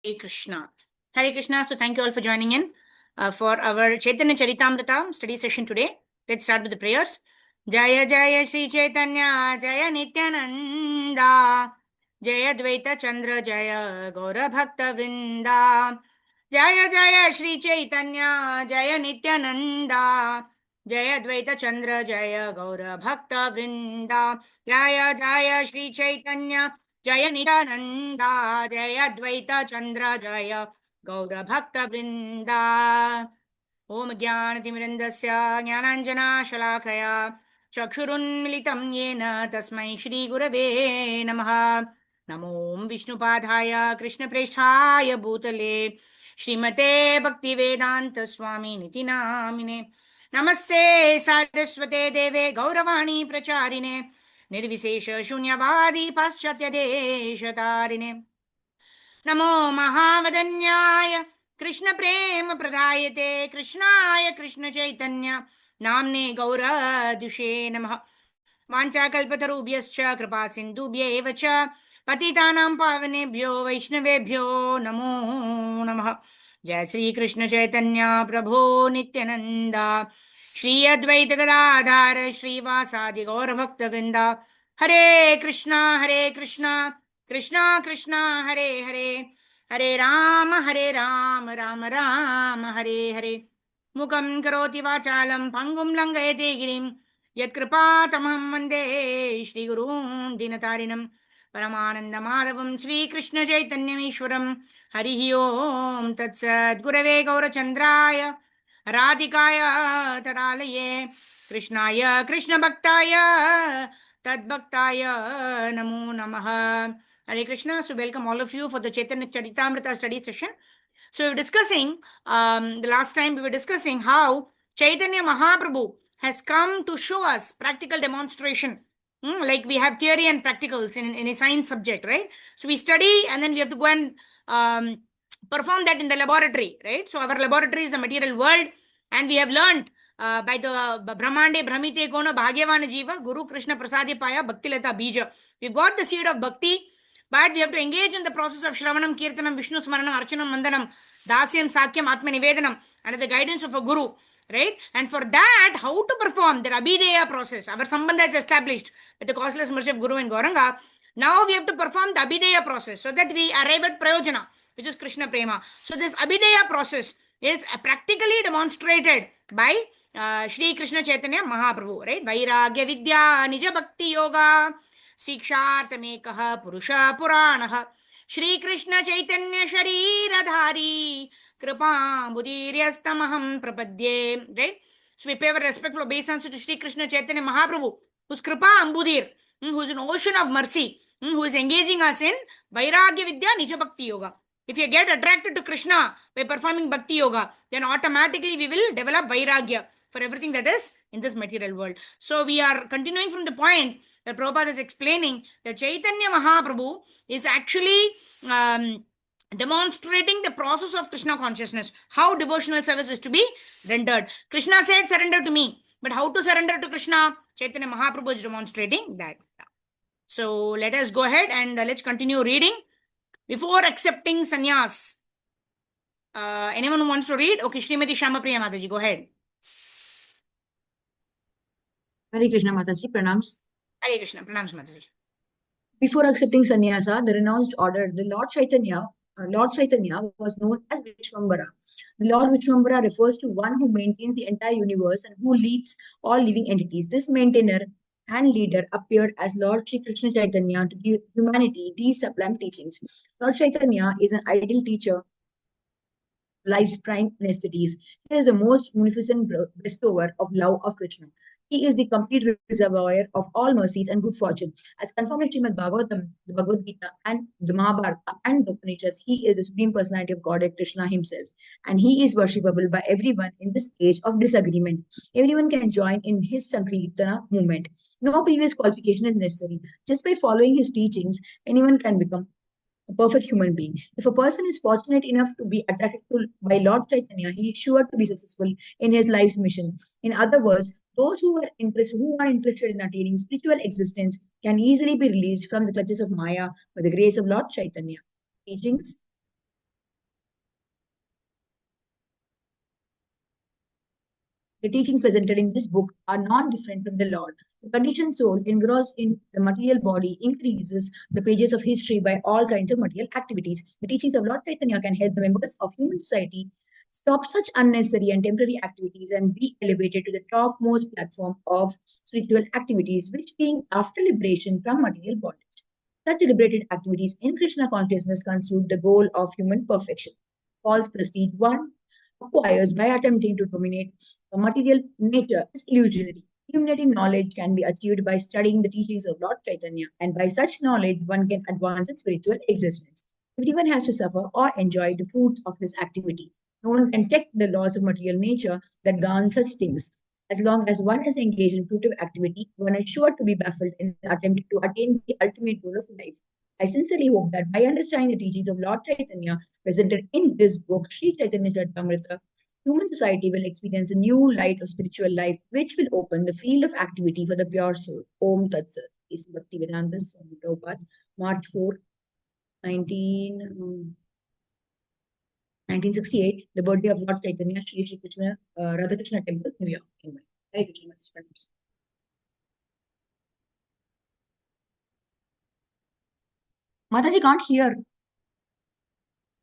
Krishna. Hare Krishna. So thank you all for joining in for our Chaitanya Charitamrita study session today. Let's start with the prayers. Jaya Jaya Shri Chaitanya Jaya Nityananda Jaya Dvaita Chandra Jaya Gaura Bhakta Vrinda Jaya Jaya Shri Chaitanya Jaya Nityananda Jaya Dvaita Chandra Jaya Gaura Bhakta Vrinda Jaya Jaya Shri Chaitanya Jaya Nityananda, Jaya Dvaita Chandra, Jaya Gaura Bhakta Vrinda. Om Jnanatimirandasya Jnananjana Shalakaya Chakshurunmilitam Yena Tasmai Shri Gurave Namaha. Namo Vishnupadhaya Krishna Preshthaya Bhutale Srimate Bhaktivedanta Swami Niti Namine Namaste Saraswate Deve Gauravani Pracharine निर्विशेष शून्यवादी पाश्चात्य देशतारिणे नमो महावदन्याय कृष्ण प्रेम प्रदायते कृष्णाय कृष्ण चैतन्य नाम्ने गौरदुषे नमः वाञ्छाकल्पतरुभ्यश्च कृपा सिन्धुभ्यैव च पतितानां पावनेभ्यो वैष्णवेभ्यो नमो नमः जय श्री कृष्ण चैतन्य प्रभो नित्यानंद श्री अद्वैत गदाधर श्रीवासादि गौर भक्त वृंदा हरे कृष्णा कृष्णा कृष्णा हरे हरे हरे राम राम राम हरे हरे मुखं करोति वाचालं पङ्गुं लङ्घयते गिरिं यत्कृपातमहं वन्दे श्रीगुरून् दीनतारिणं परमानन्दमाधवं श्रीकृष्णचैतन्यमीश्वरं हरिः ओं तत्सद्गुरवे गौरचन्द्राय राधिकाय तडालये कृष्णाय कृष्णभक्ताय तद्भक्ताय नमो नमः. Hare Krishna. So welcome all of you for the Chaitanya Charitamrita study session. So we were discussing, the last time we were discussing how Chaitanya Mahaprabhu has come to show us practical demonstration. Like we have theory and practicals in a science subject, right? So we study and then we have to go and perform that in the laboratory, right? So our laboratory is the material world, and we have learned by the Brahmande Brahmite Kono Bhagyavana Jiva Guru Krishna Prasadi Paya Bhakti Lata Bija. We've got the seed of bhakti, but we have to engage in the process of Shravanam, Kirtanam, Vishnu Smaranam, Archanam, Mandanam, Dasyam, Sakyam, Atma Nivedanam, under the guidance of a Guru, right? And for that, how to perform the Abhideya process? Our Sambandha is established with the causeless mercy of Guru and Gauranga. Now we have to perform the Abhideya process so that we arrive at Prayojana, which is Krishna Prema. So this Abhideya process is practically demonstrated by Shri Krishna Chaitanya Mahaprabhu, right? Vairagya Vidya Nija Bhakti Yoga शिक्षार्थमेकः पुरुषः पुराणः श्रीकृष्ण चैतन्य शरीरधारी कृपाम्बुदीर्यस्तमहं प्रपद्ये. Right? So we pay our respectful obeisance to Shri Krishna Chaitanya Mahaprabhu, whose Kripa Ambudir, who is an ocean of mercy, who is engaging us in Vairagya Vidya Nija Bhakti Yoga. If you get attracted to Krishna by performing Bhakti Yoga, then automatically we will develop Vairagya for everything that is in this material world. So we are continuing from the point that Prabhupada is explaining that Chaitanya Mahaprabhu is actually demonstrating the process of Krishna consciousness, how devotional service is to be rendered. Krishna said, surrender to me. But how to surrender to Krishna? Chaitanya Mahaprabhu is demonstrating that. So let us go ahead and let's continue reading. Before accepting sannyas, anyone who wants to read? Okay, Srimati Shamapriya Mataji, go ahead. Hare Krishna Mataji, pranams. Hare Krishna, pranams Mataji. Before accepting sannyasa, the renounced ordered the Lord Chaitanya was known as Vishwambara. The Lord Vishwambara refers to one who maintains the entire universe and who leads all living entities. This maintainer and leader appeared as Lord Sri Krishna Chaitanya to give humanity these sublime teachings. Lord Chaitanya is an ideal teacher, life's prime necessities. He is the most munificent bestower of love of Krishna. He is the complete reservoir of all mercies and good fortune. As confirmed in Srimad Bhagavatam, the Bhagavad Gita, and the Mahabharata and the Upanishads, he is the supreme personality of Godhead Krishna himself. And he is worshipable by everyone in this age of disagreement. Everyone can join in his Sankirtana movement. No previous qualification is necessary. Just by following his teachings, anyone can become a perfect human being. If a person is fortunate enough to be attracted to by Lord Chaitanya, he is sure to be successful in his life's mission. In other words, those who are interested in attaining spiritual existence can easily be released from the clutches of Maya by the grace of Lord Chaitanya. Teachings. The teachings presented in this book are not different from the Lord. The conditioned soul engrossed in the material body increases the pages of history by all kinds of material activities. The teachings of Lord Chaitanya can help the members of human society stop such unnecessary and temporary activities and be elevated to the topmost platform of spiritual activities, which being after liberation from material bondage. Such liberated activities in Krishna consciousness constitute the goal of human perfection. False prestige one acquires by attempting to dominate a material nature is illusionary. Illuminating knowledge can be achieved by studying the teachings of Lord Chaitanya, and by such knowledge, one can advance in spiritual existence. Everyone has to suffer or enjoy the fruits of his activity. No one can check the laws of material nature that govern such things. As long as one is engaged in fruitive activity, one is sure to be baffled in the attempt to attain the ultimate goal of life. I sincerely hope that by understanding the teachings of Lord Chaitanya presented in this book, Sri Chaitanya Charitamrita, human society will experience a new light of spiritual life, which will open the field of activity for the pure soul. Om Tat Sat. Is Bhaktivedanta Swami Prabhupada, March 4, 1968, the birthday of Lord Chaitanya, Sri Krishna, Radha Krishna Temple, New York, England. Hare Krishna. Mataji can't hear.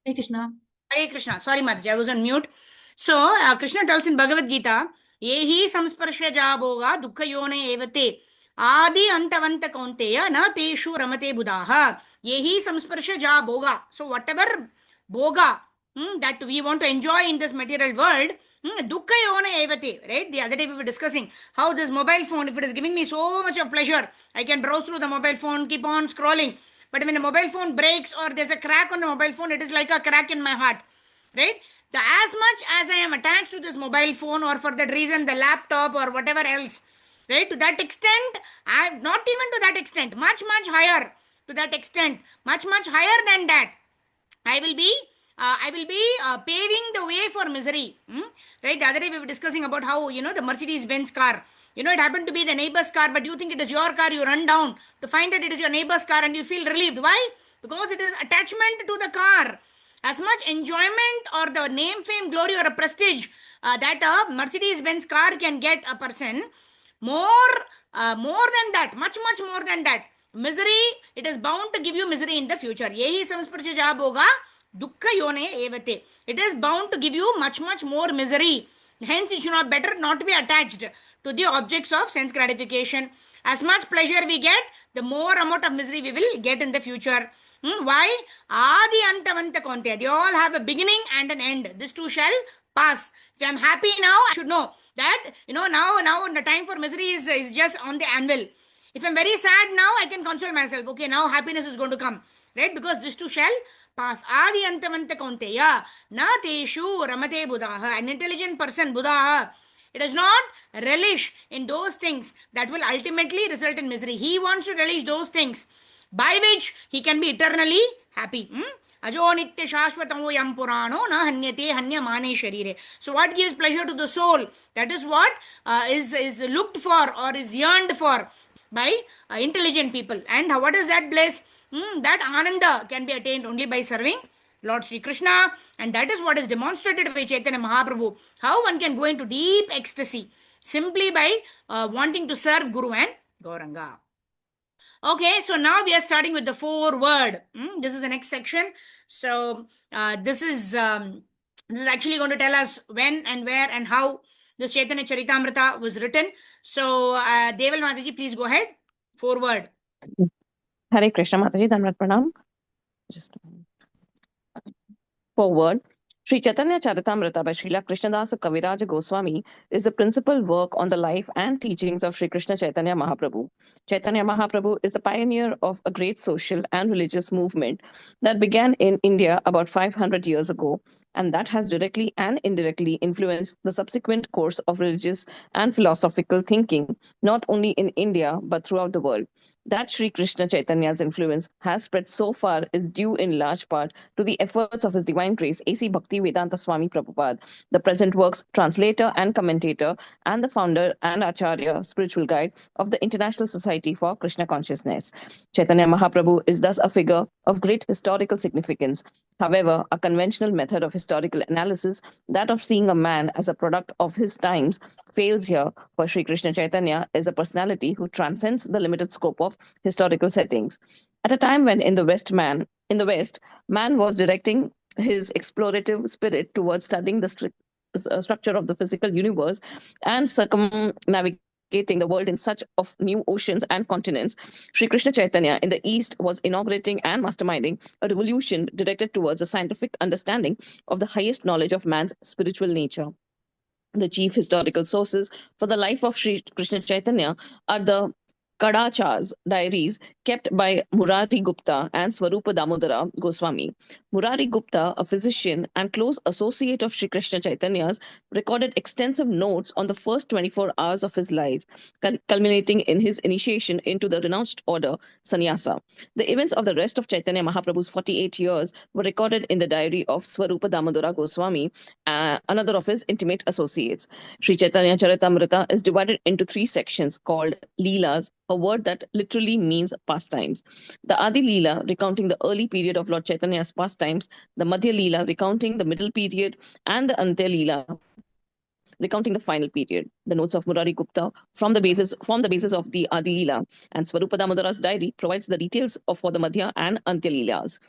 Hare Krishna. Hare Krishna. Sorry, Mataji, I was on mute. So, Krishna tells in Bhagavad Gita, Yehi samsparshaja bhoga dukkha yone evate adi antavanta kaunteya na teshu ramate buddhaha. Yehi samsparshaja bhoga. So, whatever bhoga that we want to enjoy in this material world, dukkha yone evate, right? The other day we were discussing how this mobile phone, if it is giving me so much of pleasure, I can browse through the mobile phone, keep on scrolling. But when the mobile phone breaks or there's a crack on the mobile phone, it is like a crack in my heart, right? As much as I am attached to this mobile phone, or for that reason, the laptop or whatever else, right? To that extent, I not even to that extent, much higher to that extent, much higher than that. I will be paving the way for misery. Right? The other day we were discussing about how, the Mercedes-Benz car. It happened to be the neighbor's car, but you think it is your car. You run down to find that it is your neighbor's car and you feel relieved. Why? Because it is attachment to the car. As much enjoyment or the name, fame, glory, or a prestige that a Mercedes-Benz car can get a person, more than that, much more than that, misery, it is bound to give you misery in the future. Yehi samsparshaja bhoga dukkha yone evate. It is bound to give you much more misery. Hence, it should not better not to be attached to the objects of sense gratification. As much pleasure we get, the more amount of misery we will get in the future. Why? Adi antavanta konte. They all have a beginning and an end. This too shall pass. If I am happy now, I should know that, now the time for misery is just on the anvil. If I'm very sad now, I can console myself. Okay, now happiness is going to come. Right? Because this too shall pass. Adi antavanta konteya. Na teshu ramate buddhaha. An intelligent person, buddhaha, it does not relish in those things that will ultimately result in misery. He wants to relish those things by which he can be eternally happy. Ajo nitya shashvatamo yam purano na hanyate hanyamane sharire. So what gives pleasure to the soul? That is what is looked for or is yearned for by intelligent people. And what is that bliss? That ananda can be attained only by serving Lord Sri Krishna, and that is what is demonstrated by Chaitanya Mahaprabhu. How one can go into deep ecstasy simply by wanting to serve Guru and Gauranga. Okay, so now we are starting with the foreword. This is the next section. So this is actually going to tell us when and where and how the Chaitanya Charitamrita was written. So Deval Mataji, please go ahead. Foreword. Hare Krishna Mataji, Dhanvat Pranam. Just a moment. Forward. Sri Chaitanya Charitamrita by Srila Krishnadasa Kaviraja Goswami is the principal work on the life and teachings of Sri Krishna Chaitanya Mahaprabhu. Chaitanya Mahaprabhu is the pioneer of a great social and religious movement that began in India about 500 years ago, and that has directly and indirectly influenced the subsequent course of religious and philosophical thinking, not only in India but throughout the world. That Sri Krishna Chaitanya's influence has spread so far is due in large part to the efforts of His Divine Grace A.C. Bhaktivedanta Swami Prabhupada, the present work's translator and commentator, and the founder and Acharya, spiritual guide of the International Society for Krishna Consciousness. Chaitanya Mahaprabhu is thus a figure of great historical significance. However, a conventional method of historical analysis, that of seeing a man as a product of his times, fails here, for Sri Krishna Chaitanya is a personality who transcends the limited scope of historical settings. At a time when in the West, man was directing his explorative spirit towards studying the structure of the physical universe and circumnavigating the world in search of new oceans and continents, Sri Krishna Chaitanya in the East was inaugurating and masterminding a revolution directed towards a scientific understanding of the highest knowledge of man's spiritual nature. The chief historical sources for the life of Sri Krishna Chaitanya are the Kadachas diaries kept by Murari Gupta and Swarupa Damodara Goswami. Murari Gupta, a physician and close associate of Sri Krishna Chaitanya's, recorded extensive notes on the first 24 hours of his life, culminating in his initiation into the renounced order Sannyasa. The events of the rest of Chaitanya Mahaprabhu's 48 years were recorded in the diary of Swarupa Damodara Goswami, another of his intimate associates. Sri Chaitanya Charitamrita is divided into 3 sections called Lilas, a word that literally means pastimes. The Adi Lila, recounting the early period of Lord Chaitanya's pastimes, the Madhya Lila, recounting the middle period, and the Antya Lila, recounting the final period. The notes of Murari Gupta form the basis of the Adi Lila, and Swarupa Damodara's diary provides the details for the Madhya and Antya Lilas.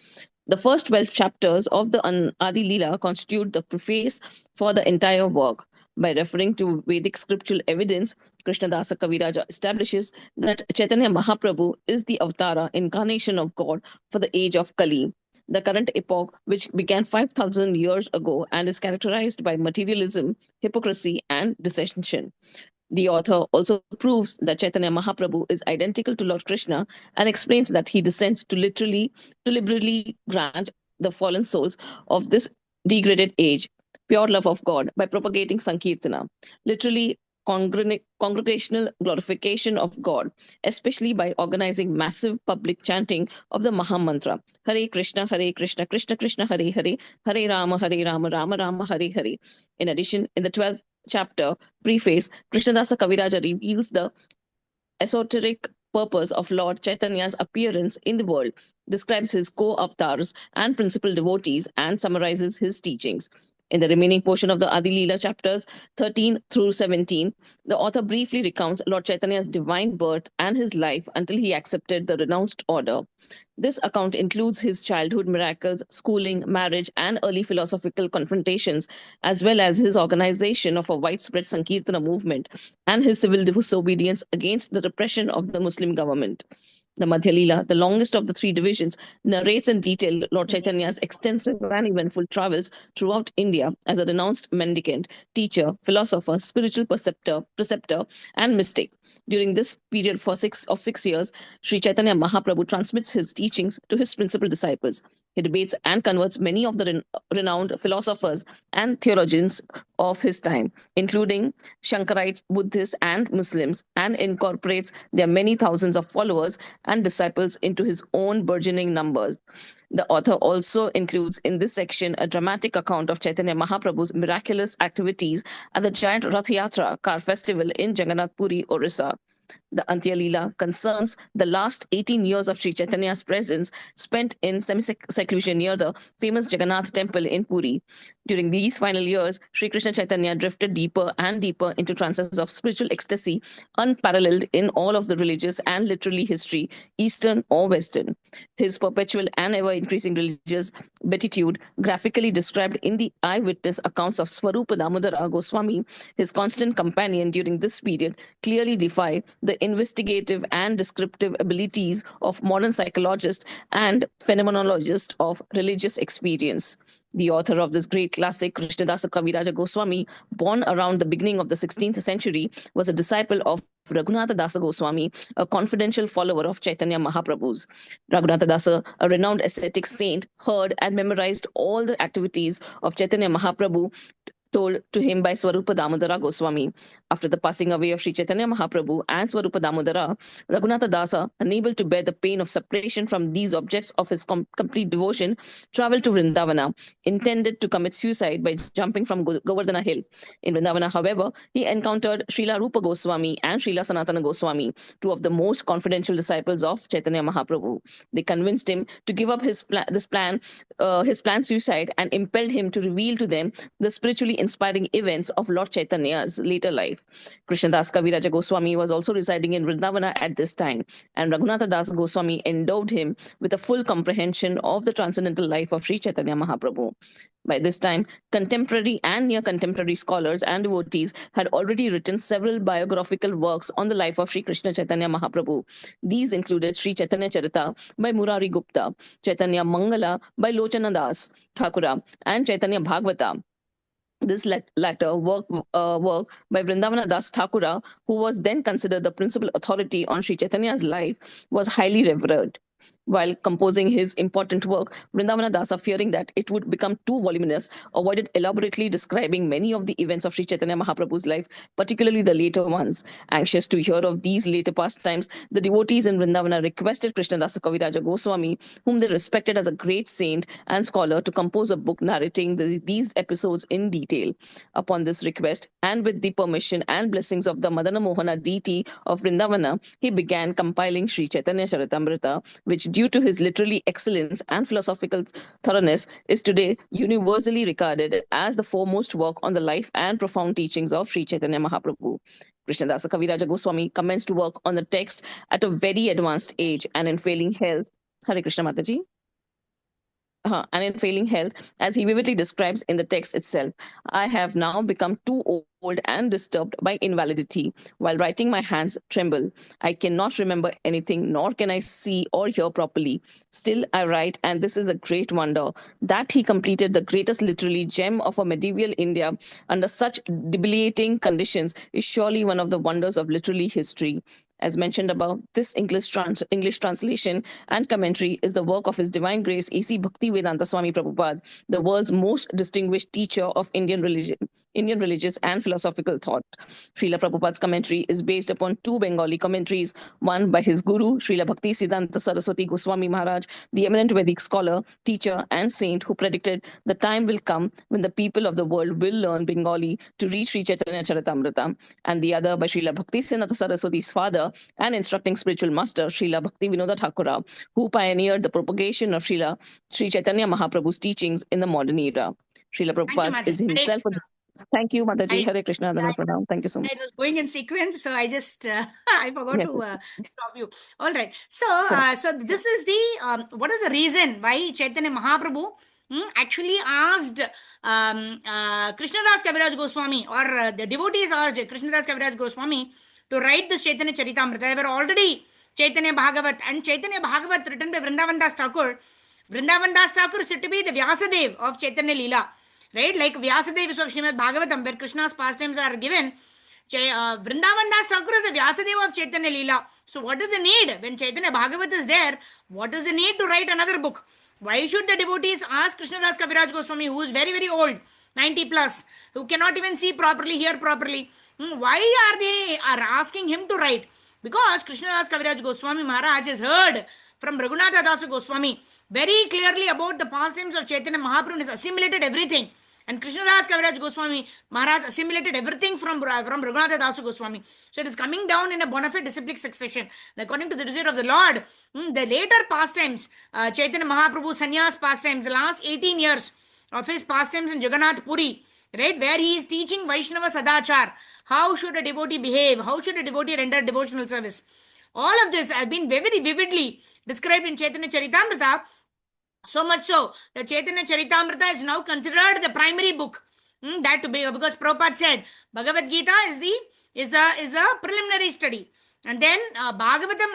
The first 12 chapters of the Adi Lila constitute the preface for the entire work. By referring to Vedic scriptural evidence, Krishnadasa Kaviraja establishes that Chaitanya Mahaprabhu is the avatara incarnation of God for the age of Kali, the current epoch, which began 5,000 years ago and is characterized by materialism, hypocrisy, and dissension. The author also proves that Chaitanya Mahaprabhu is identical to Lord Krishna and explains that he descends to liberally grant the fallen souls of this degraded age pure love of God by propagating Sankirtana, literally congregational glorification of God, especially by organizing massive public chanting of the Maha Mantra, Hare Krishna, Krishna Krishna, Hare Hare, Hare Rama, Rama Rama, Hare Hare. In addition, in the 12th chapter preface, Krishnadasa Kaviraja reveals the esoteric purpose of Lord Chaitanya's appearance in the world, describes his co-avatars and principal devotees, and summarizes his teachings. In the remaining portion of the Adi Leela chapters 13 through 17, the author briefly recounts Lord Chaitanya's divine birth and his life until he accepted the renounced order. This account includes his childhood miracles, schooling, marriage, and early philosophical confrontations, as well as his organization of a widespread Sankirtana movement and his civil disobedience against the repression of the Muslim government. The Madhya Leela, the longest of the 3 divisions, narrates in detail Lord Chaitanya's extensive and eventful travels throughout India as a renounced mendicant, teacher, philosopher, spiritual preceptor, and mystic. During this period of 6 years, Sri Chaitanya Mahaprabhu transmits his teachings to his principal disciples. He debates and converts many of the renowned philosophers and theologians of his time, including Shankarites, Buddhists, and Muslims, and incorporates their many thousands of followers and disciples into his own burgeoning numbers. The author also includes in this section a dramatic account of Chaitanya Mahaprabhu's miraculous activities at the giant Rath Yatra car festival in Jagannath Puri, Orissa. The Antya Leela concerns the last 18 years of Sri Chaitanya's presence spent in semi-seclusion near the famous Jagannath temple in Puri. During these final years, Sri Krishna Chaitanya drifted deeper and deeper into trances of spiritual ecstasy, unparalleled in all of the religious and literary history, Eastern or Western. His perpetual and ever-increasing religious beatitude, graphically described in the eyewitness accounts of Swarupa Damodara Goswami, his constant companion during this period, clearly defy the investigative and descriptive abilities of modern psychologists and phenomenologists of religious experience. The author of this great classic, Krishnadasa Kaviraja Goswami, born around the beginning of the 16th century, was a disciple of Raghunatha Dasa Goswami, a confidential follower of Chaitanya Mahaprabhu's. Raghunatha Dasa, a renowned ascetic saint, heard and memorized all the activities of Chaitanya Mahaprabhu told to him by Swarupa Damodara Goswami. After the passing away of Sri Chaitanya Mahaprabhu and Swarupa Damodara, Raghunatha Dasa, unable to bear the pain of separation from these objects of his complete devotion, traveled to Vrindavana, intended to commit suicide by jumping from Govardhana Hill. In Vrindavana, however, he encountered Srila Rupa Goswami and Srila Sanatana Goswami, two of the most confidential disciples of Chaitanya Mahaprabhu. They convinced him to give up his planned suicide and impelled him to reveal to them the spiritually inspiring events of Lord Chaitanya's later life. Krishnadas Kaviraja Goswami was also residing in Vrindavana at this time, and Raghunatha Das Goswami endowed him with a full comprehension of the transcendental life of Sri Chaitanya Mahaprabhu. By this time, contemporary and near-contemporary scholars and devotees had already written several biographical works on the life of Sri Krishna Chaitanya Mahaprabhu. These included Sri Chaitanya Charita by Murari Gupta, Chaitanya Mangala by Lochana Das Thakura, and Chaitanya Bhagavata. This latter work by Vrindavana Das Thakura, who was then considered the principal authority on Sri Chaitanya's life, was highly revered. While composing his important work, Vrindavana Dasa, fearing that it would become too voluminous, avoided elaborately describing many of the events of Sri Chaitanya Mahaprabhu's life, particularly the later ones. Anxious to hear of these later pastimes, the devotees in Vrindavana requested Krishnadasa Kaviraja Goswami, whom they respected as a great saint and scholar, to compose a book narrating these episodes in detail. Upon this request, and with the permission and blessings of the Madana Mohana deity of Vrindavana, he began compiling Sri Chaitanya Charitamrita, which, due to his literary excellence and philosophical thoroughness, is today universally regarded as the foremost work on the life and profound teachings of Sri Chaitanya Mahaprabhu. Krishnadasa Kaviraja Goswami commenced work on the text at a very advanced age, and in failing health, Hare Krishna Mataji. And in failing health, as he vividly describes in the text itself, I have now become too old and disturbed by invalidity. While writing, my hands tremble. I cannot remember anything, nor can I see or hear properly. Still, I write, and this is a great wonder. That he completed the greatest literary gem of a medieval India under such debilitating conditions is surely one of the wonders of literary history. As mentioned above, this English translation and commentary is the work of His Divine Grace A.C. Bhaktivedanta Swami Prabhupada, the world's most distinguished teacher of Indian religious and philosophical thought. Srila Prabhupada's commentary is based upon two Bengali commentaries, one by his guru, Srila Bhakti Siddhanta Saraswati Goswami Maharaj, the eminent Vedic scholar, teacher, and saint who predicted the time will come when the people of the world will learn Bengali to reach Sri Chaitanya Charitamrita, and the other by Srila Bhakti Siddhanta Saraswati's father and instructing spiritual master, Srila Bhakti Vinoda Thakura, who pioneered the propagation of Sri Chaitanya Mahaprabhu's teachings in the modern era. Srila Prabhupada is himself a... Thank you, Mataji. Hare Krishna. Thank you so much. It was going in sequence, so I just I forgot to stop you. All right. So this is the what is the reason why Chaitanya Mahaprabhu actually asked Krishnadas Kaviraj Goswami, or the devotees asked Krishnadas Kaviraj Goswami to write the Chaitanya Charitamrita. There were already Chaitanya Bhagavat, and Chaitanya Bhagavat written by Vrindavan Das Thakur. Vrindavan Das Thakur is said to be the Vyasadev of Chaitanya Lila. Right? Like Vyasadev is of Srimad Bhagavatam, where Krishna's pastimes are given. Vrindavan Das Thakur is a Vyasadev of Chaitanya Lila. So what is the need? When Chaitanya Bhagavat is there, what is the need to write another book? Why should the devotees ask Krishnadas Kaviraj Goswami, who is very, very old, 90 plus, who cannot even see properly, hear properly? Why are they asking him to write? Because Krishnadas Kaviraj Goswami Maharaj has heard from Raghunatha Dasa Goswami very clearly about the pastimes of Chaitanya Mahaprabhu and has assimilated everything. And Krishnadas Kaviraj Goswami Maharaj assimilated everything from Raghunatha Dasa Goswami. So it is coming down in a bona fide disciplic succession. And according to the desire of the Lord, the later pastimes, Chaitanya Mahaprabhu Sannyas pastimes, the last 18 years of his pastimes in Jagannath Puri, right, where he is teaching Vaishnava Sadachar, how should a devotee behave, how should a devotee render devotional service. All of this has been very vividly described in Chaitanya Charitamrita. So much so that Chaitanya Charitamrita is now considered the primary book. That to be, because Prabhupada said Bhagavad Gita is a preliminary study, and then Bhagavatam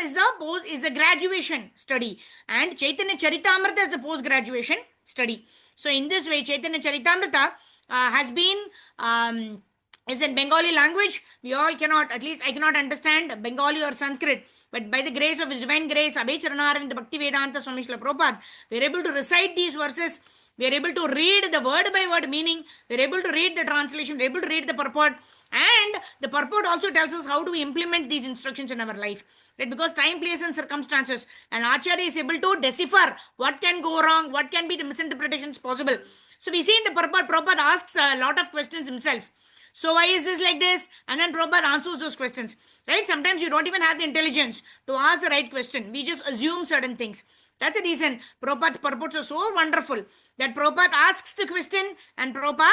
is the graduation study, and Chaitanya Charitamrita is the post graduation study. So in this way, Chaitanya Charitamrita has been is in Bengali language. We all cannot, at least I cannot understand Bengali or Sanskrit. But by the grace of His Divine Grace, Abhay Charanarinda Bhakti Vedanta Swami Srila Prabhupada, we are able to recite these verses We are able to read the word by word meaning. We are able to read the translation. We are able to read the purport. And the purport also tells us how do we implement these instructions in our life. Right? Because time, place, and circumstances. And Acharya is able to decipher what can go wrong, what can be the misinterpretations possible. So we see in the purport, Prabhupada asks a lot of questions himself. So why is this like this? And then Prabhupada answers those questions. Right? Sometimes you don't even have the intelligence to ask the right question. We just assume certain things. That's the reason Prabhupada's purports are so wonderful that Prabhupada asks the question and Prabhupada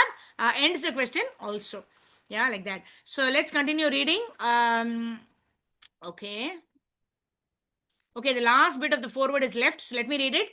ends the question also. Yeah, like that. So let's continue reading. Okay. Okay, the last bit of the foreword is left. So let me read it.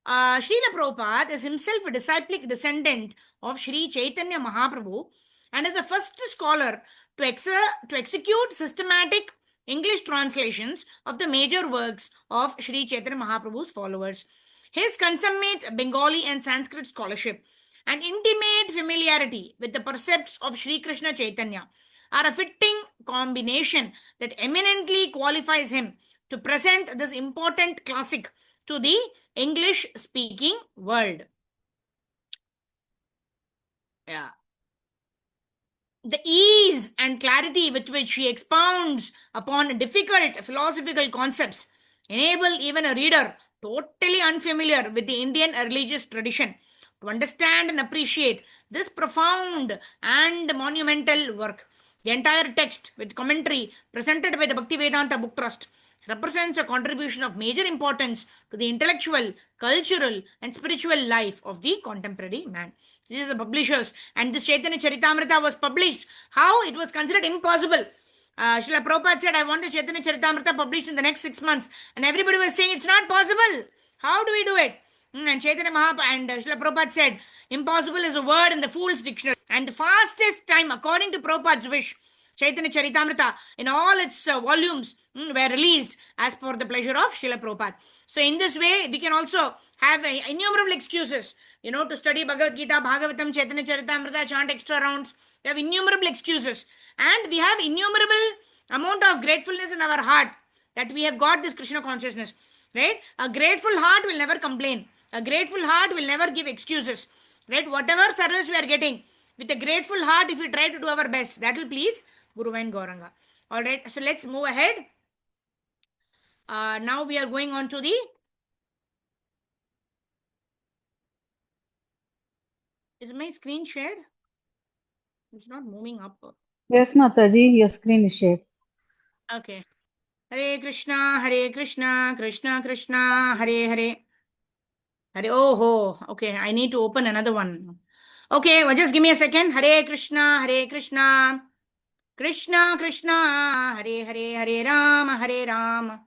Srila Prabhupada is himself a disciplic descendant of Sri Chaitanya Mahaprabhu and is the first scholar to execute systematic English translations of the major works of Sri Chaitanya Mahaprabhu's followers. His consummate Bengali and Sanskrit scholarship and intimate familiarity with the precepts of Sri Krishna Chaitanya are a fitting combination that eminently qualifies him to present this important classic to the English speaking world. Yeah. The ease and clarity with which he expounds upon difficult philosophical concepts enable even a reader totally unfamiliar with the Indian religious tradition to understand and appreciate this profound and monumental work. The entire text with commentary presented by the Bhaktivedanta Book Trust represents a contribution of major importance to the intellectual, cultural, and spiritual life of the contemporary man. This is the publishers, and this Chaitanya Charitamrita was published. How? It was considered impossible. Srila Prabhupada said, I want the Chaitanya Charitamrita published in the next 6 months. And everybody was saying, it's not possible. How do we do it? And Chaitanya Mahaprabhu and Srila Prabhupada said, impossible is a word in the fool's dictionary. And the fastest time, according to Prabhupada's wish, Chaitanya Charitamrita in all its volumes were released as per the pleasure of Srila Prabhupada. So in this way, we can also have innumerable excuses, to study Bhagavad Gita, Bhagavatam, Chaitanya Charitamrita, chant extra rounds. We have innumerable excuses. And we have innumerable amount of gratefulness in our heart that we have got this Krishna consciousness. Right? A grateful heart will never complain. A grateful heart will never give excuses. Right? Whatever service we are getting, with a grateful heart, if we try to do our best, that will please Guru and Gauranga. All right, so let's move ahead. Now we are going on to the. Is my screen shared? It's not moving up. Yes, Mataji, your screen is shared. Okay. Hare Krishna, Krishna Krishna, Hare Hare. Hare, oh, ho. Okay, I need to open another one. Okay, well, just give me a second. Hare Krishna, Krishna Krishna, Hare Hare, Hare Rama,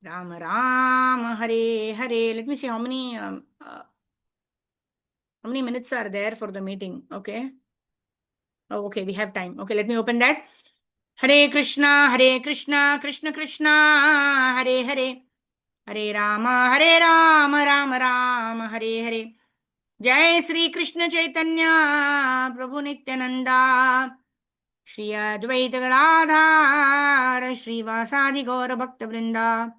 Rama Rama, Hare Hare. Let me see how many minutes are there for the meeting. Okay. Oh, okay, we have time. Okay, let me open that. Hare Krishna, Krishna Krishna, Hare Hare, Hare Rama, Rama Rama, Hare Hare. Jai Sri Krishna Chaitanya, Prabhu Nityananda, Shri Advaita Gadadhar, Shri Vasadi Gaura Bhakta Vrinda.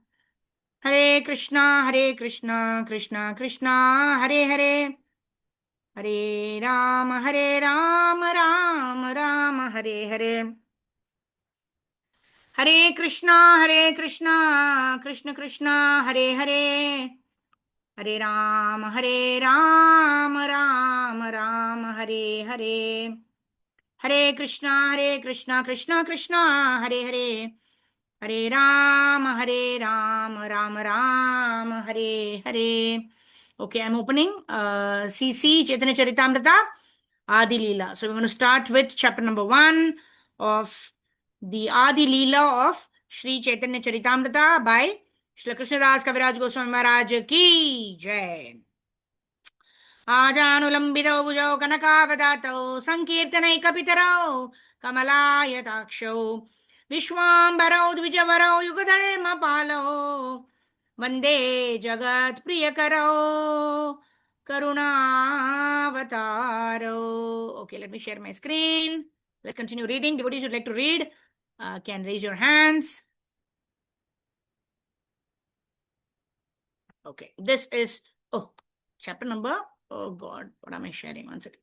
Hare Krishna, Krishna Krishna, Hare Hare. Hare Rama, Rama Rama, Hare Hare. Hare Krishna, Krishna Krishna, Hare Hare. Hare Rama, Rama Rama, Hare Hare. Hare Krishna, Krishna Krishna, Hare Hare. Hare Rama, Rama Rama, Hare Hare. Okay, I'm opening CC Chaitanya Charitamrita Adi Lila. So we're going to start with chapter number 1 of the Adi Lila of Sri Chaitanya Charitamrita by Shri Krishnadas Kaviraj Goswami Maharaj Ki Jai. आजानुलम्बितौ भुजौ कनकावदातौ सङ्कीर्तनैकपितरौ कमलायताक्षौ विश्वाम्बरौ द्विजवरौ युगधर्मपालौ वन्दे जगत्प्रियकरौ करुणावतारौ. Okay, let me share my screen. Let's continue reading. Devotees would like to read, can raise your hands. Okay, this is chapter number Oh God, what am I sharing? One second.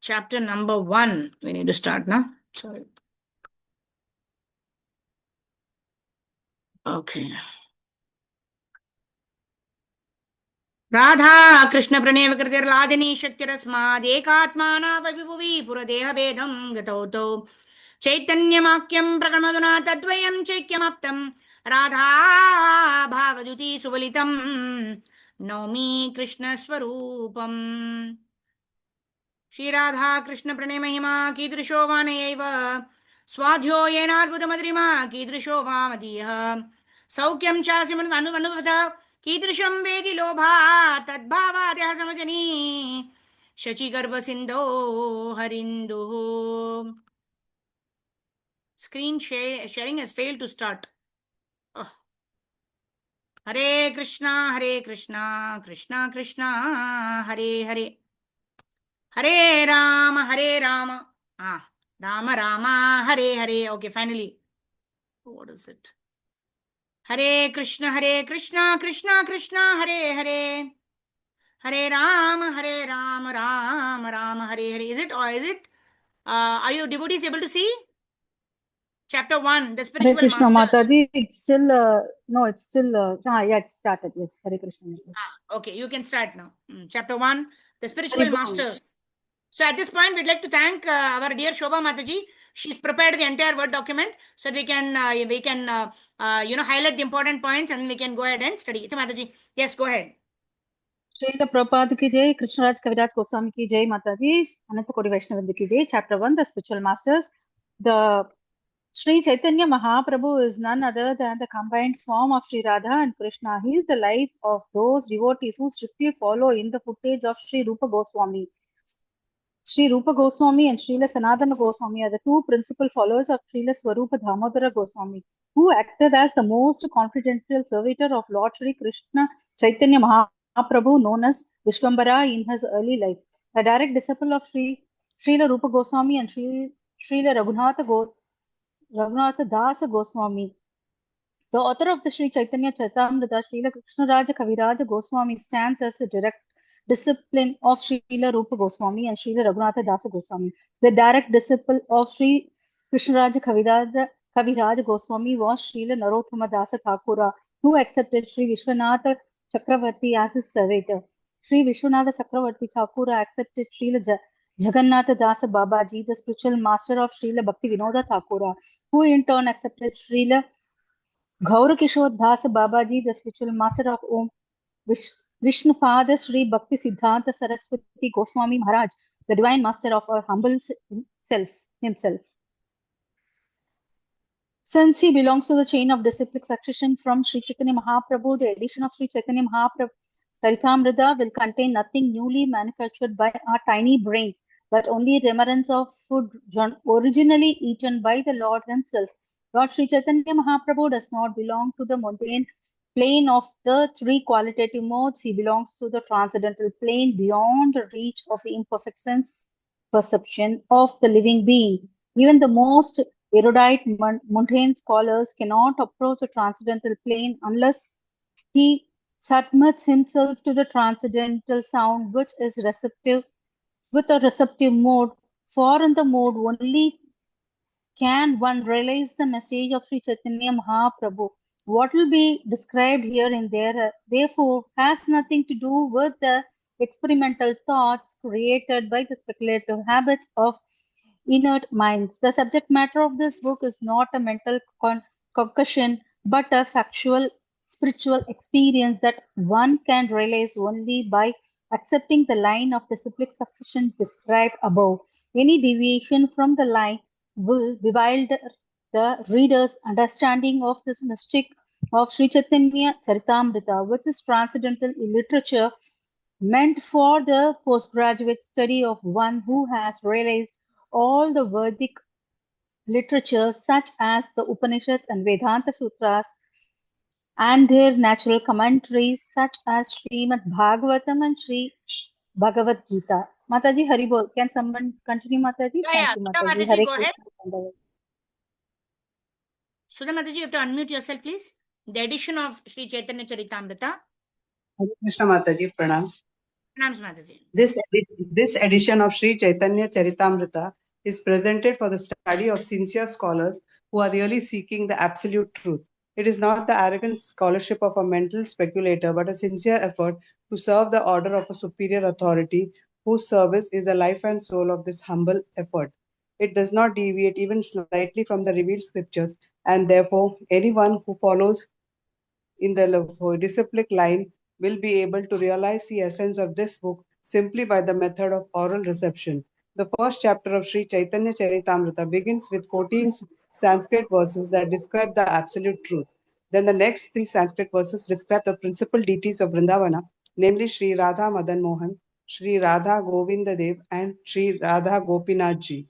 Chapter number 1. We need to start now. Sorry. Okay. Radha Krishna प्रणेव कृतिर्लादिनी शक्तिरस्मादेकात्मानावविभुवि पुरदेहभेदं गतौ तौ चैतन्यमाख्यं प्रकटमधुना तद्वयं चैक्यमाप्तं राधा भावद्युति सुवलितं नौमि कृष्णस्वरूपम् श्रीराधा कृष्ण प्रणय महिमा कीदृशो वानयैव स्वाध्यो येनाद्भुतमधुरिमा कीदृशो वामदीयः सौख्यं चास्य अनुभवः कीदृशं वेदि लोभा तद्भावाद्यः समजनी शचिगर्भसिन्धो हरिन्दुः Screen sharing has failed to start. Oh. Hare Krishna, Krishna Krishna, Hare Hare, Hare Rama, Rama Rama, Hare Hare. Okay, finally. What is it? Hare Krishna, Krishna Krishna, Hare Hare, Hare Rama, Rama Rama, Hare Hare. Is it or is it? Are you devotees able to see? Chapter 1, the Hare spiritual Krishna masters. Mataji, it's still, no, it's still, yeah, it started. Yes, Hare Krishna. Okay, you can start now. Chapter 1, the spiritual Hare Bol. masters. So at this point, we'd like to thank our dear Shobha Mataji. She's prepared the entire Word document so we can highlight the important points and we can go ahead and study. Mataji, yes, go ahead. Srila Prabhupada ki jai, Krishnaraj Kaviraj Goswami ki jai, Mataji, Ananta Kodi Vaishnavindi ki jai. Chapter 1, the spiritual masters. The Sri Chaitanya Mahaprabhu is none other than the combined form of Sri Radha and Krishna. He is the life of those devotees who strictly follow in the footage of Sri Rupa Goswami. Sri Rupa Goswami and Srila Sanatana Goswami are the two principal followers of Srila Swarupa Damodara Goswami, who acted as the most confidential servitor of Lord Sri Krishna Chaitanya Mahaprabhu, known as Vishwambara in his early life. A direct disciple of Srila Rupa Goswami and Srila Raghunatha Dasa Goswami. The author of the Sri Chaitanya Charitamrita, Srila Krishnaraja Kaviraja Goswami, stands as a direct disciple of Srila Rupa Goswami and Srila Raghunatha Dasa Goswami. The direct disciple of Sri Krishnaraja Kaviraja Goswami was Srila Narottama Dasa Thakura, who accepted Sri Vishwanatha Chakravarti as his servitor. Sri Vishwanatha Chakravarti Thakura accepted Srila Jagannatha Dasa Babaji, the spiritual master of Srila Bhakti Vinoda Thakura, who in turn accepted Srila Gaurkishore Dasa Babaji, the spiritual master of Om Vishnupada Sri Bhakti Siddhanta Saraswati Goswami Maharaj, the divine master of our humble himself. Since he belongs to the chain of disciplic succession from Sri Chaitanya Mahaprabhu, the edition of Sri Chaitanya Mahaprabhu Charitamrita will contain nothing newly manufactured by our tiny brains, but only remnants of food originally eaten by the Lord himself. Lord Sri Chaitanya Mahaprabhu does not belong to the mundane plane of the three qualitative modes. He belongs to the transcendental plane beyond the reach of the imperfect sense perception of the living being. Even the most erudite mundane scholars cannot approach the transcendental plane unless he submits himself to the transcendental sound, which is receptive with a receptive mode. For in the mode only can one realize the message of Sri Chaitanya Mahaprabhu. What will be described here and there, therefore, has nothing to do with the experimental thoughts created by the speculative habits of inert minds. The subject matter of this book is not a mental concussion, but a factual spiritual experience that one can realize only by accepting the line of disciplic succession described above. Any deviation from the line will bewilder the reader's understanding of this mystic of Sri Chaitanya Charitamrita, which is transcendental literature meant for the postgraduate study of one who has realized all the Vedic literature, such as the Upanishads and Vedanta Sutras, and their natural commentaries, such as Srimad Bhagavatam and Sri Bhagavad Gita. Mataji Haribol, can someone continue, Mataji? Yeah. Thank you, Sudha Mataji. Mataji, Hare go ahead. Krishna. Sudha Mataji, you have to unmute yourself, please. The edition of Sri Chaitanya Charitamrita. Hare Krishna Mataji, pranams. Pranams, Mataji. This edition of Sri Chaitanya Charitamrita is presented for the study of sincere scholars who are really seeking the absolute truth. It is not the arrogant scholarship of a mental speculator, but a sincere effort to serve the order of a superior authority whose service is the life and soul of this humble effort. It does not deviate even slightly from the revealed scriptures, and therefore anyone who follows in the disciplic line will be able to realize the essence of this book simply by the method of oral reception. The first chapter of Sri Chaitanya Charitamrita begins with 14 Sanskrit verses that describe the absolute truth. Then the next three Sanskrit verses describe the principal deities of Vrindavana, namely Sri Radha Madan Mohan, Sri Radha Govinda Dev, and Sri Radha Gopinath Ji.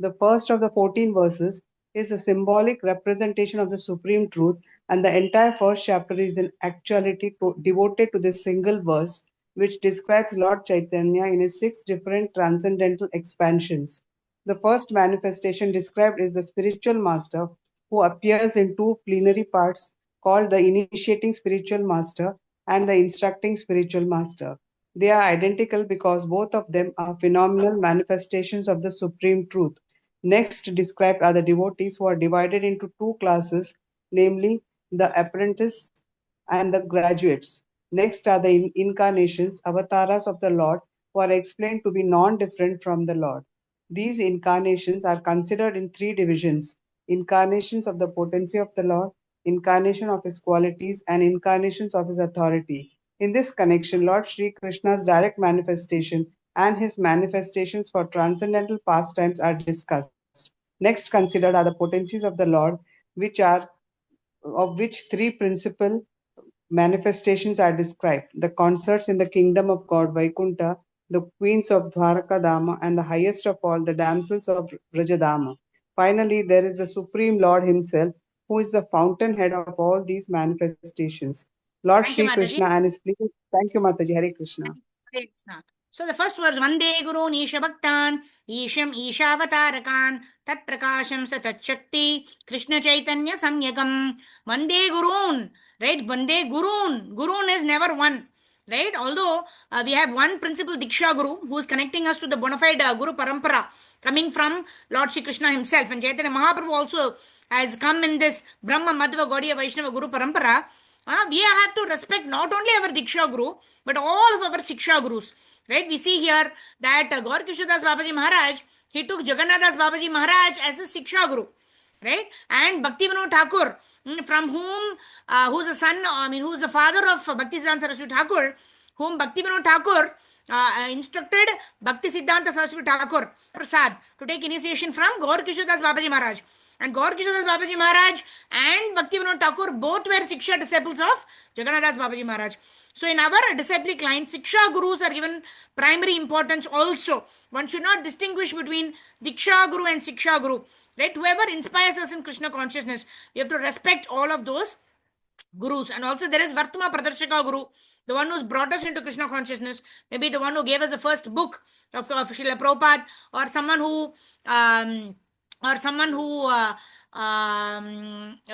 The first of the 14 verses is a symbolic representation of the supreme truth, and the entire first chapter is in actuality devoted to this single verse, which describes Lord Chaitanya in his 6 different transcendental expansions. The first manifestation described is the spiritual master who appears in 2 plenary parts called the initiating spiritual master and the instructing spiritual master. They are identical because both of them are phenomenal manifestations of the supreme truth. Next described are the devotees who are divided into 2 classes, namely the apprentice and the graduates. Next are the incarnations, avatars of the Lord, who are explained to be non-different from the Lord. These incarnations are considered in 3 divisions: incarnations of the potency of the Lord, incarnation of his qualities, and incarnations of his authority. In this connection, Lord Sri Krishna's direct manifestation and his manifestations for transcendental pastimes are discussed. Next considered are the potencies of the Lord, of which 3 principal manifestations are described: the concerts in the kingdom of God, Vaikunta, the queens of Dwarakadama, and the highest of all, the damsels of Rajadama. Finally, there is the Supreme Lord himself, who is the fountainhead of all these manifestations. Lord Thank you, Sri Krishna Mataji. and his pleasing. Thank you, Mataji. Hare Krishna. Hare Krishna. So the first verse, Vande Guru Nisha Bhaktan, Isham Ishavatarakan, Tat Prakasham Satat Shakti, Krishna Chaitanya Samyagam, Vande Gurun, right? Vande Gurun. Gurun is never one, right? Although we have one principal Diksha Guru who is connecting us to the bona fide Guru Parampara coming from Lord Shri Krishna himself. And Chaitanya Mahaprabhu also has come in this Brahma Madhva Gaudiya Vaishnava Guru Parampara. We have to respect not only our Diksha Guru, but all of our Siksha Gurus. Right? We see here that Gaur Kishodas Babaji Maharaj, he took Jagannath Das Babaji Maharaj as a Siksha Guru. Right? And Bhakti Vinod Thakur, from whom, who's the son, who's the father of Bhakti Siddhanta Saraswati Thakur, whom Bhakti Vinod Thakur instructed Bhakti Siddhanta Saraswati Thakur Prasad to take initiation from Gaur Kishodas Babaji Maharaj. And Gaur Kishodas Babaji Maharaj and Bhakti Vinod Thakur both were Siksha disciples of Jagannath Das Babaji Maharaj. So in our disciplic line, Siksha Gurus are given primary importance also. One should not distinguish between Diksha Guru and Siksha Guru. Right? Whoever inspires us in Krishna consciousness, we have to respect all of those gurus. And also there is Vartama Pradarshaka Guru, the one who's brought us into Krishna consciousness, maybe the one who gave us the first book of Srila Prabhupada, or someone who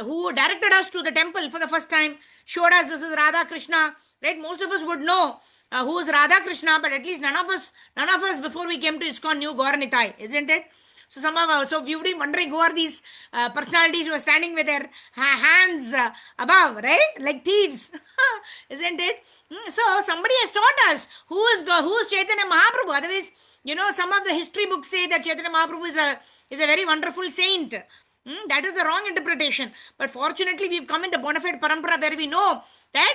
who directed us to the temple for the first time, showed us this is Radha Krishna, right? Most of us would know who is Radha Krishna, but at least none of us before we came to ISKCON knew Gaur Nitai, isn't it? So so we would be wondering who are these personalities who are standing with their hands above, right? Like thieves, isn't it? So somebody has taught us who is Chaitanya Mahaprabhu. Otherwise, some of the history books say that Chaitanya Mahaprabhu is a very wonderful saint. That is the wrong interpretation. But fortunately, we've come in the bona fide parampara where we know that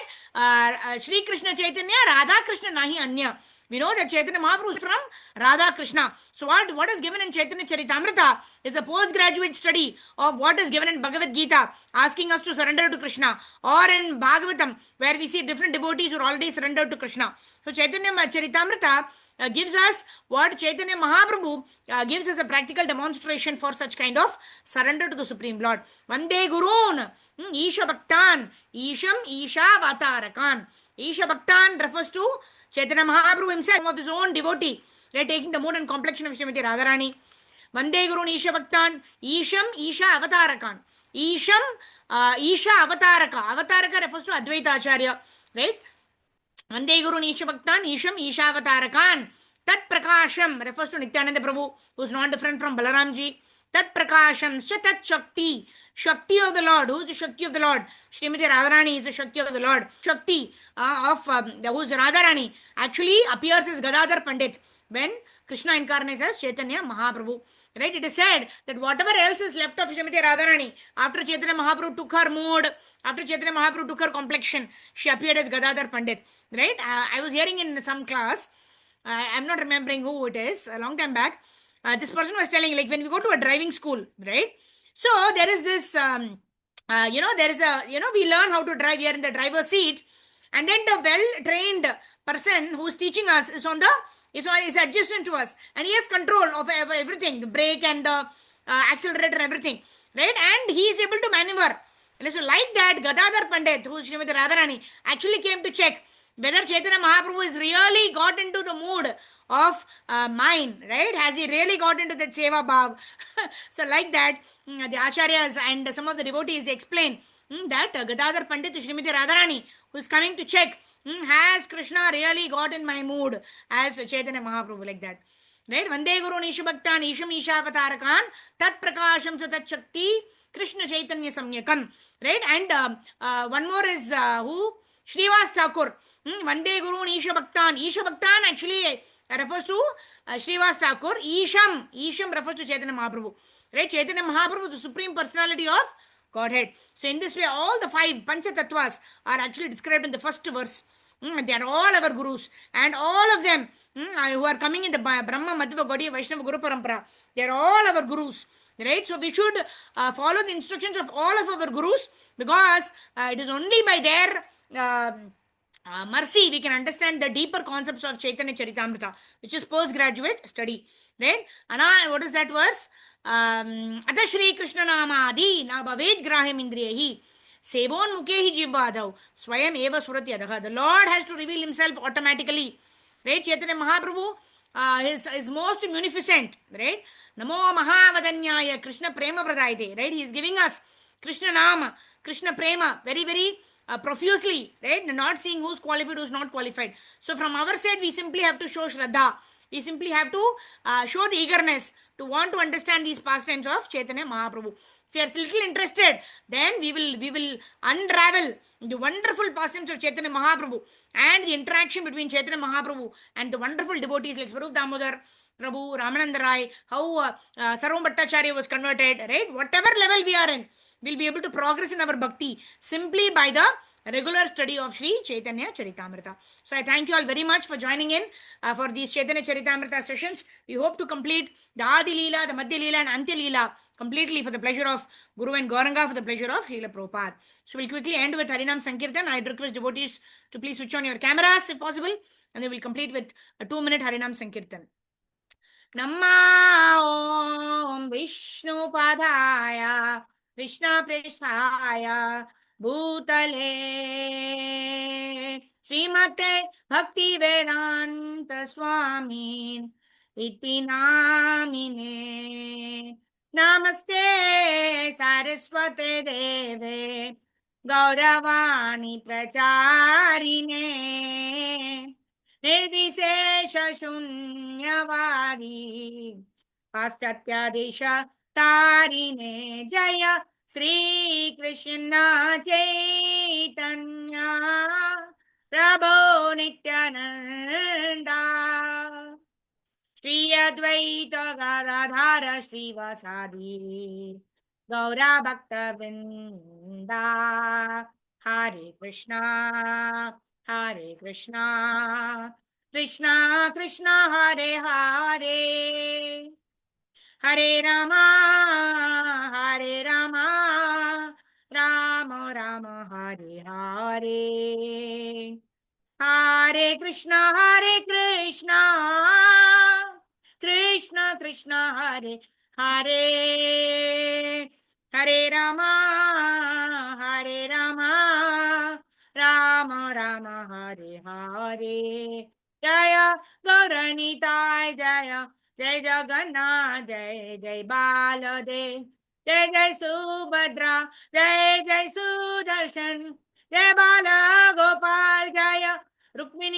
Sri Krishna Chaitanya, Radha Krishna Nahi Anya. We know that Chaitanya Mahaprabhu is from Radha Krishna. So what is given in Chaitanya Charitamrita is a postgraduate study of what is given in Bhagavad Gita, asking us to surrender to Krishna, or in Bhagavatam, where we see different devotees who are already surrendered to Krishna. So Chaitanya Charitamrita gives us what Chaitanya Mahaprabhu gives us a practical demonstration for such kind of surrender to the Supreme Lord. Vande Gurun, Isha Bhaktan, Isham Isha Vatarakan. Isha Bhaktan refers to Chaitanya Mahaprabhu himself, of his own devotee, right, taking the mood and complexion of Srimati Radharani. Vande Gurun Isha Bhaktan, Isham Isha Avatarakan. Isham Isha Avataraka. Avataraka refers to Advaita Acharya, right? Vande Guru Nisha Bhaktan, Isham Ishavatarakan. Tat Prakasham refers to Nityananda Prabhu, who is not different from Balaramji. Tat Prakasham, Tat Shakti. Shakti of the Lord. Who is the Shakti of the Lord? Srimati Radharani is the Shakti of the Lord. Shakti who is Radharani actually appears as Gadadhar Pandit when Krishna incarnates as Chaitanya Mahaprabhu. Right? It is said that whatever else is left of Srimati Radharani, after Chaitanya Mahaprabhu took her mood, after Chaitanya Mahaprabhu took her complexion, she appeared as Gadadhar Pandit. Right? I was hearing in some class, I'm not remembering who it is, a long time back. This person was telling, like, when we go to a driving school, right? So there is this, there is a, we learn how to drive here in the driver's seat, and then the well-trained person who is teaching us is is adjacent to us, and he has control of everything, the brake and the accelerator and everything, right? And he is able to maneuver. And so like that, Gadadhar Pandit, who is Srimati Radharani, actually came to check whether Chaitanya Mahaprabhu is really got into the mood of mine, right? Has he really got into that Seva Bhav? So like that, the Acharyas and some of the devotees, they explain that Gadadhar Pandit Srimati Radharani, who is coming to check, has Krishna really got in my mood as Chaitanya Mahaprabhu, like that. Right? Vande Guru Nisha Bhaktan, Isham Ishavatarakan, Tat Prakasham Tat Shakti, Krishna Chaitanya Samyakam. Right? And one more is who? Srivas Thakur. Vande Guru Nisha Bhaktan. Isha Bhaktan actually refers to Srivas Thakur. Isham refers to Chaitanya Mahaprabhu. Right? Chaitanya Mahaprabhu is the supreme personality of Godhead. So in this way, all the 5 Pancha Tattvas are actually described in the first verse. They are all our gurus, and all of them who are coming in the Brahma, Madhva, Gaudiya, Vaishnava, Guru Parampara, they are all our gurus, right? So we should follow the instructions of all of our gurus, because it is only by their mercy we can understand the deeper concepts of Chaitanya Charitamrita, which is postgraduate study, right? And what is that verse? Atha Shri Krishna Namadi na bhaved grahim indriyahi sevon mukehi jivvadhav swayam eva surati adha. The Lord has to reveal himself automatically, right? Chaitanya Mahaprabhu is most munificent, right? Namo Mahavadanyaya Krishna Prema Pradayate, right? He is giving us Krishna Nama, Krishna Prema, very, very profusely, right? Not seeing who's qualified, who's not qualified. So from our side, we simply have to show Shraddha. We simply have to show the eagerness to want to understand these pastimes of Chaitanya Mahaprabhu. If you are little interested, then we will unravel the wonderful pastimes of Chaitanya Mahaprabhu and the interaction between Chaitanya Mahaprabhu and the wonderful devotees like Swarup Damodar Prabhu, Ramananda Rai, how Sarvam Bhattacharya was converted, right? Whatever level we are in, we'll be able to progress in our bhakti simply by the regular study of Sri Chaitanya Charitamrita. So I thank you all very much for joining in for these Chaitanya Charitamrita sessions. We hope to complete the Adi Lila, the Madhya Lila and Antya Lila completely for the pleasure of Guru and Gauranga, for the pleasure of Srila Prabhupada. So we'll quickly end with Harinam Sankirtan. I'd request devotees to please switch on your cameras if possible, and then we'll complete with a 2-minute Harinam Sankirtan. Namma Om Vishnu Padaya Krishna Prestaya Bhutale Srimate Bhakti Vedanta Swami Iti Namine Namaste Saraswate Deve Gauravani Pracharine निर्विशेष शून्यवादी पाश्चात्यादेश तारिणे जय श्री कृष्ण चैतन्य प्रभो नित्यानंदा श्री अद्वैत गदाधर श्रीवासादि गौरा भक्त वृंदा हरे Krishna Krishna Krishna Hare Hare Hare Rama Rama Rama Hare Hare Hare Krishna Krishna Krishna Hare Hare Hare Rama Rama Rama Hare Hare Jaya Gauranitai Jaya Jai Jagannath Jai Jai Baladev Jai Jai Subhadra Jai Jai Sudarshan Jai Bala Gopal Jaya Rukmini